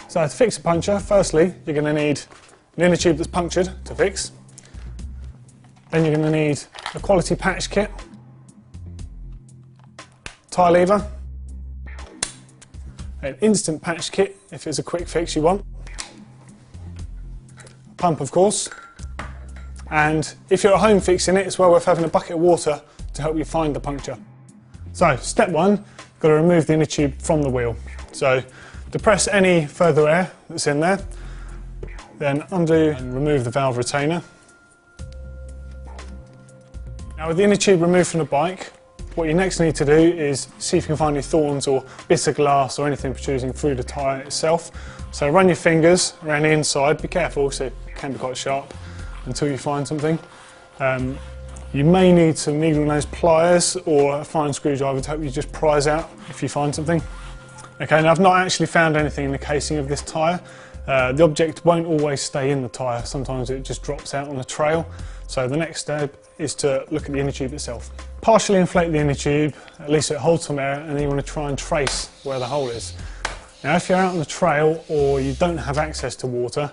So to fix a puncture, firstly you're going to need an inner tube that's punctured to fix. Then you're going to need a quality patch kit, tie lever, an instant patch kit if it's a quick fix you want, a pump of course, and if you're at home fixing it, it's well worth having a bucket of water to help you find the puncture. So step one, you've got to remove the inner tube from the wheel. So depress any further air that's in there, then undo and remove the valve retainer. Now with the inner tube removed from the bike, what you next need to do is see if you can find any thorns or bits of glass or anything protruding through the tyre itself. So run your fingers around the inside, be careful, so it can be quite sharp until you find something. You may need some needle nose pliers or a fine screwdriver to help you just prise out if you find something. Okay, now I've not actually found anything in the casing of this tyre. The object won't always stay in the tyre, sometimes it just drops out on the trail. So the next step is to look at the inner tube itself. Partially inflate the inner tube, at least it holds some air, and then you want to try and trace where the hole is. Now if you're out on the trail or you don't have access to water,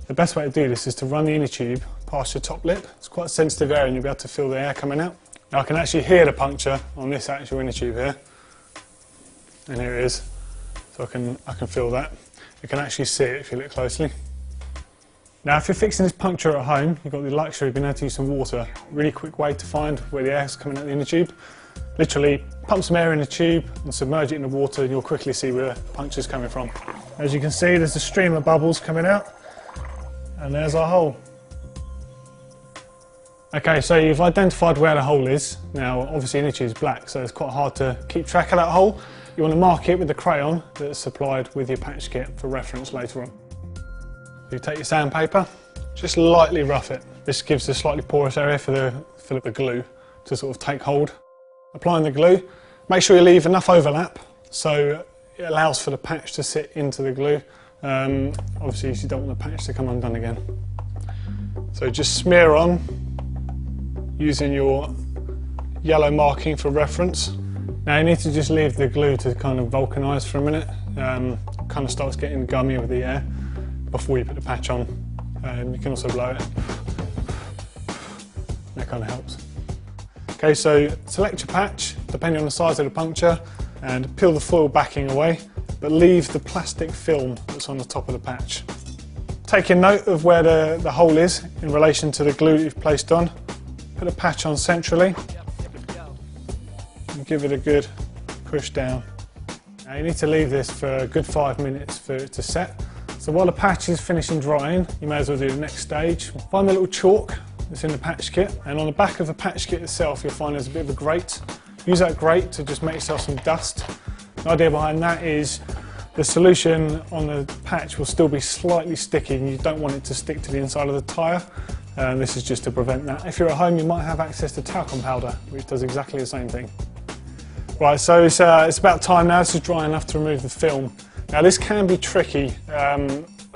the best way to do this is to run the inner tube past your top lip. It's quite a sensitive area and you'll be able to feel the air coming out. Now I can actually hear the puncture on this actual inner tube here. And here it is. So I can feel that. You can actually see it if you look closely. Now if you're fixing this puncture at home, you've got the luxury of being able to use some water. Really quick way to find where the air is coming out the inner tube. Literally pump some air in the tube and submerge it in the water and you'll quickly see where the puncture is coming from. As you can see, there's a stream of bubbles coming out and there's our hole. Okay, so you've identified where the hole is. Now obviously the inner tube is black, so it's quite hard to keep track of that hole. You want to mark it with the crayon that's supplied with your patch kit for reference later on. You take your sandpaper, just lightly rough it. This gives a slightly porous area for the glue to sort of take hold. Applying the glue, make sure you leave enough overlap so it allows for the patch to sit into the glue. Obviously you don't want the patch to come undone again. So just smear on using your yellow marking for reference. Now you need to just leave the glue to kind of vulcanise for a minute. Kind of starts getting gummy with the air before you put the patch on. You can also blow it. That kind of helps. Okay, so select your patch depending on the size of the puncture and peel the foil backing away, but leave the plastic film that's on the top of the patch. Taking note of where the hole is in relation to the glue that you've placed on, put the patch on centrally and give it a good push down. Now you need to leave this for a good 5 minutes for it to set. So while the patch is finishing drying, you may as well do the next stage. Find the little chalk that's in the patch kit, and on the back of the patch kit itself you'll find there's a bit of a grate. Use that grate to just make yourself some dust. The idea behind that is the solution on the patch will still be slightly sticky and you don't want it to stick to the inside of the tyre. This is just to prevent that. If you're at home you might have access to talcum powder, which does exactly the same thing. Right, so it's about time now. This is dry enough to remove the film. Now this can be tricky.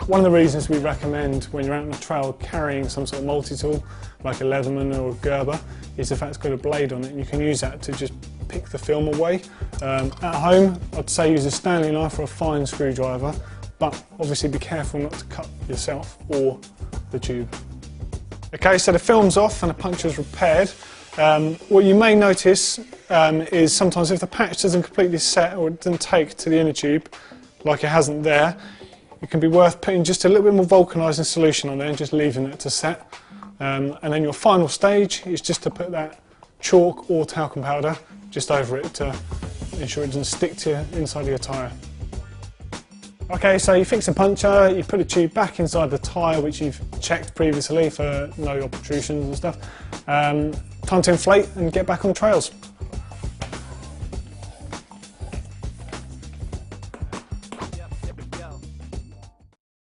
One of the reasons we recommend when you're out on the trail carrying some sort of multi-tool, like a Leatherman or a Gerber, is the fact it's got a blade on it and you can use that to just pick the film away. At home, I'd say use a Stanley knife or a fine screwdriver, but obviously be careful not to cut yourself or the tube. Okay, so the film's off and the puncture's repaired. What you may notice is sometimes if the patch doesn't completely set or it doesn't take to the inner tube, like it hasn't there, it can be worth putting just a little bit more vulcanising solution on there and just leaving it to set. And then your final stage is just to put that chalk or talcum powder just over it to ensure it doesn't stick to the inside of your tyre. Okay, so you fix a puncture, you put a tube back inside the tyre which you've checked previously for no protrusions and stuff. Time to inflate and get back on the trails.